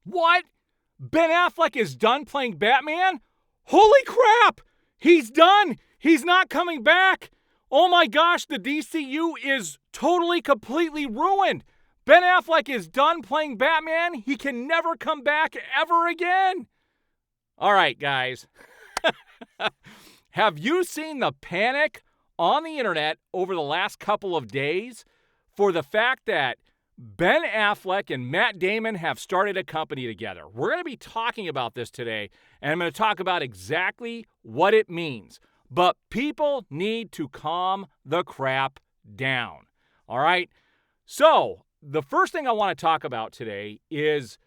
What? Ben Affleck is done playing Batman? Holy crap! He's done! He's not coming back! Oh my gosh, the DCU is totally, completely ruined! Ben Affleck is done playing Batman. He can never come back ever again. All right, guys. Have you seen the panic on the internet over the last couple of days for the fact that Ben Affleck and Matt Damon have started a company together? We're going to be talking about this today, and I'm going to talk about exactly what it means. But people need to calm the crap down. All right? So, the first thing I want to talk about today is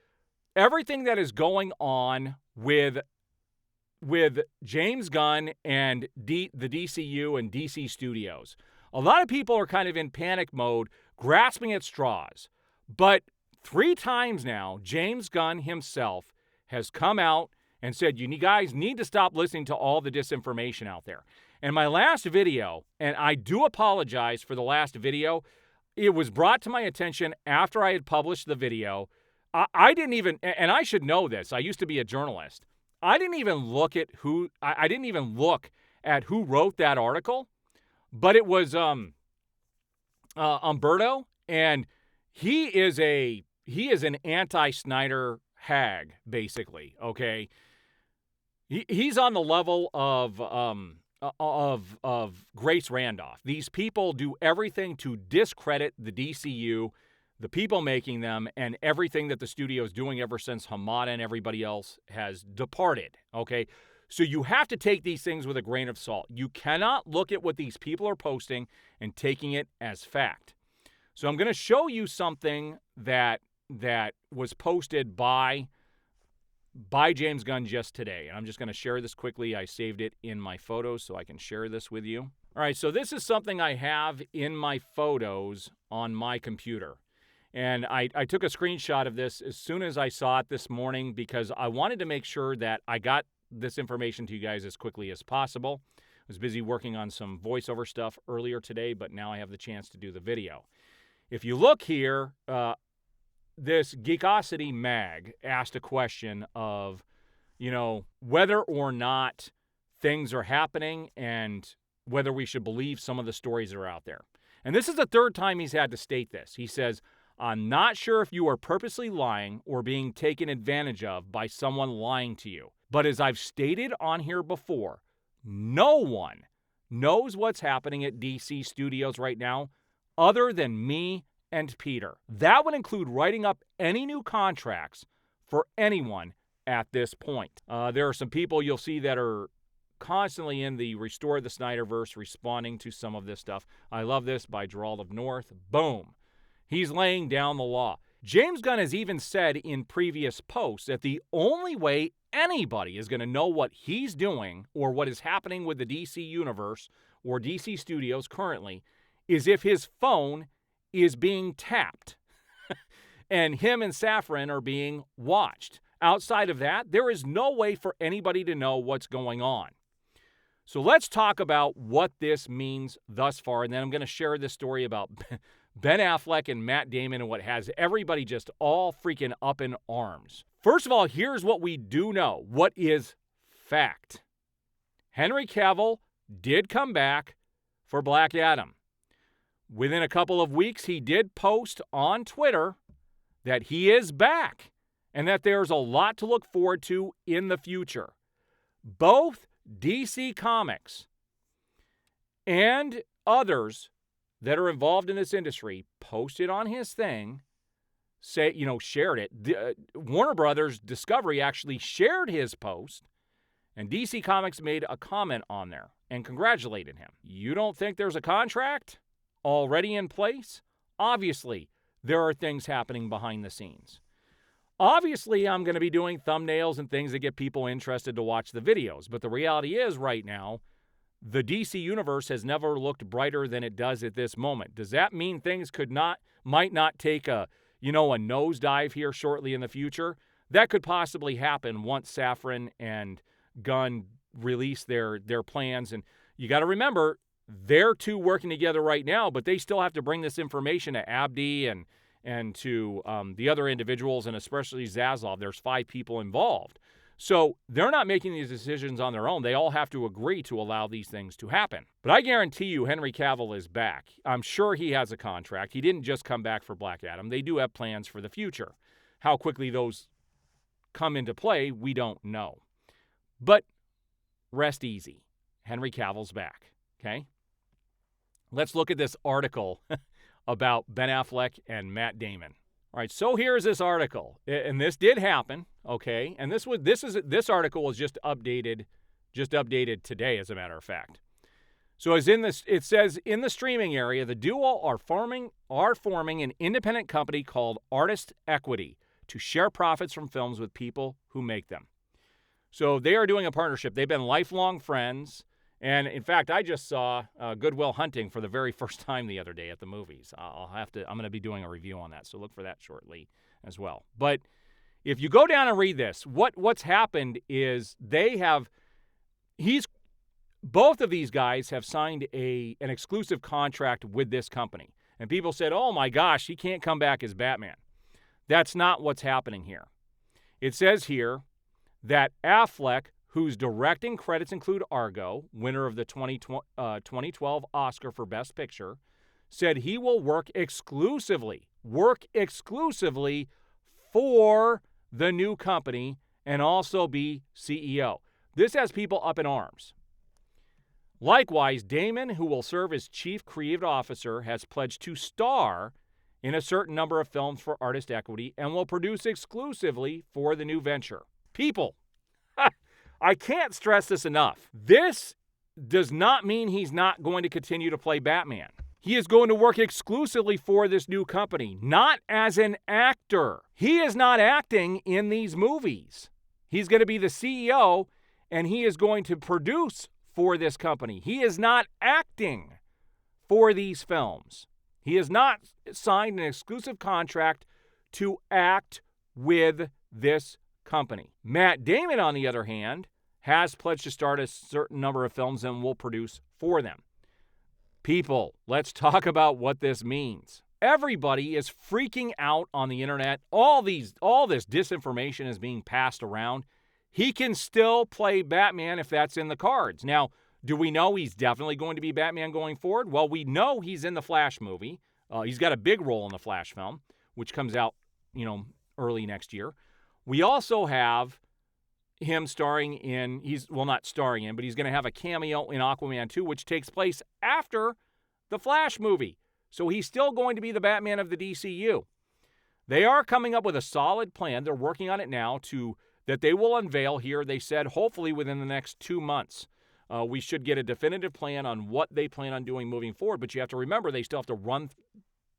everything that is going on with James Gunn and the DCU and DC Studios. A lot of people are kind of in panic mode, grasping at straws. But 3 times now, James Gunn himself has come out and said, you guys need to stop listening to all the disinformation out there. And my last video, and I do apologize for the last video, it was brought to my attention after I had published the video. I didn't even, and I should know this, I used to be a journalist. I didn't even look at who wrote that article, but it was Umberto, and he is an anti-Snyder hag, basically. Okay, he's on the level of Grace Randolph. These people do everything to discredit the DCU, the people making them, and everything that the studio is doing ever since Hamada and everybody else has departed, okay? So you have to take these things with a grain of salt. You cannot look at what these people are posting and taking it as fact. So I'm going to show you something that was posted by James Gunn just today. And I'm just going to share this quickly. I saved it in my photos so I can share this with you. All right, so this is something I have in my photos on my computer. And I took a screenshot of this as soon as I saw it this morning because I wanted to make sure that I got this information to you guys as quickly as possible. I was busy working on some voiceover stuff earlier today, but now I have the chance to do the video. If you look here, this Geekosity mag asked a question of, whether or not things are happening and whether we should believe some of the stories that are out there. And this is the 3rd time he's had to state this. He says, I'm not sure if you are purposely lying or being taken advantage of by someone lying to you. But as I've stated on here before, no one knows what's happening at DC Studios right now other than me and Peter. That would include writing up any new contracts for anyone at this point. There are some people you'll see that are constantly in the Restore the Snyderverse responding to some of this stuff. I love this by Gerald of North. Boom. He's laying down the law. James Gunn has even said in previous posts that the only way anybody is going to know what he's doing or what is happening with the DC Universe or DC Studios currently is if his phone is being tapped and him and Safran are being watched. Outside of that, there is no way for anybody to know what's going on. So let's talk about what this means thus far, and then I'm going to share this story about Ben Affleck and Matt Damon and what has everybody just all freaking up in arms. First of all, here's what we do know. What is fact? Henry Cavill did come back for Black Adam. Within a couple of weeks, he did post on Twitter that he is back and that there's a lot to look forward to in the future. Both DC Comics and others that are involved in this industry posted on his thing, shared it. Warner Brothers Discovery actually shared his post, and DC Comics made a comment on there and congratulated him. You don't think there's a contract already in place? Obviously, there are things happening behind the scenes. Obviously, I'm going to be doing thumbnails and things that get people interested to watch the videos, but the reality is right now, the DC Universe has never looked brighter than it does at this moment. Does that mean things might not take a nosedive here shortly in the future? That could possibly happen once Safran and Gunn release their plans. And you got to remember, they're two working together right now, but they still have to bring this information to Abdi and and to the other individuals, and especially Zaslav. There's 5 people involved. So they're not making these decisions on their own. They all have to agree to allow these things to happen. But I guarantee you Henry Cavill is back. I'm sure he has a contract. He didn't just come back for Black Adam. They do have plans for the future. How quickly those come into play, we don't know. But rest easy. Henry Cavill's back, okay? Let's look at this article about Ben Affleck and Matt Damon. All right, so here's this article, and this did happen, okay? And this article was just updated today, as a matter of fact. So it says in the streaming area, the duo are forming an independent company called Artist Equity to share profits from films with people who make them. So they are doing a partnership. They've been lifelong friends. And in fact, I just saw Good Will Hunting for the very first time the other day at the movies. I'm going to be doing a review on that, so look for that shortly as well. But if you go down and read this, what's happened is both of these guys have signed an exclusive contract with this company. And people said, "Oh my gosh, he can't come back as Batman." That's not what's happening here. It says here that Affleck, whose directing credits include Argo, winner of the 2012 Oscar for Best Picture, said he will work exclusively for the new company and also be CEO. This has people up in arms. Likewise, Damon, who will serve as Chief Creative Officer, has pledged to star in a certain number of films for Artist Equity and will produce exclusively for the new venture. People, I can't stress this enough. This does not mean he's not going to continue to play Batman. He is going to work exclusively for this new company, not as an actor. He is not acting in these movies. He's going to be the CEO, and he is going to produce for this company. He is not acting for these films. He has not signed an exclusive contract to act with this company. Matt Damon, on the other hand, has pledged to start a certain number of films and will produce for them. People, let's talk about what this means. Everybody is freaking out on the internet. All this disinformation is being passed around. He can still play Batman if that's in the cards. Now, do we know he's definitely going to be Batman going forward? Well, we know he's in the Flash movie. He's got a big role in the Flash film, which comes out, early next year. We also have him starring in, not starring in, but he's going to have a cameo in Aquaman 2, which takes place after the Flash movie. So he's still going to be the Batman of the DCU. They are coming up with a solid plan. They're working on it now that they will unveil here. They said hopefully within the next 2 months. We should get a definitive plan on what they plan on doing moving forward. But you have to remember, they still have to run.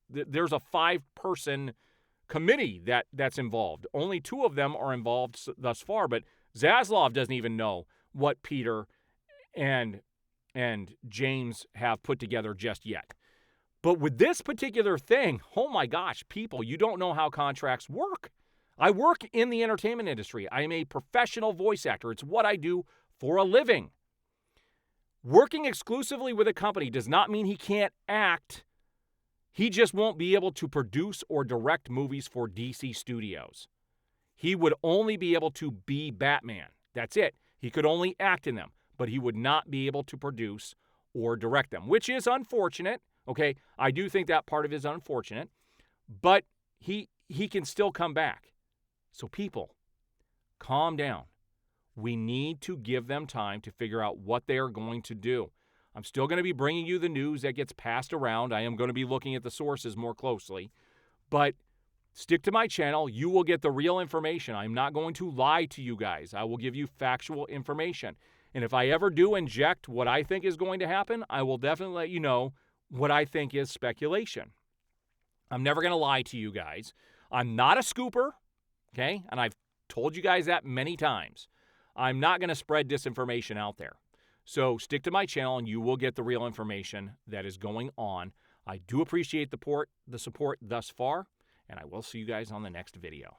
There's a 5-person committee that's involved. Only 2 of them are involved thus far. But Zaslav doesn't even know what Peter and James have put together just yet. But with this particular thing, oh my gosh, people, you don't know how contracts work. I work in the entertainment industry. I am a professional voice actor. It's what I do for a living. Working exclusively with a company does not mean he can't act. He just won't be able to produce or direct movies for DC Studios. He would only be able to be Batman. That's it. He could only act in them, but he would not be able to produce or direct them, which is unfortunate. Okay, I do think that part of it is unfortunate, but he can still come back. So people, calm down. We need to give them time to figure out what they are going to do. I'm still going to be bringing you the news that gets passed around. I am going to be looking at the sources more closely. But stick to my channel. You will get the real information. I'm not going to lie to you guys. I will give you factual information. And if I ever do inject what I think is going to happen, I will definitely let you know what I think is speculation. I'm never going to lie to you guys. I'm not a scooper, okay? And I've told you guys that many times. I'm not going to spread disinformation out there. So stick to my channel and you will get the real information that is going on. I do appreciate the support thus far, and I will see you guys on the next video.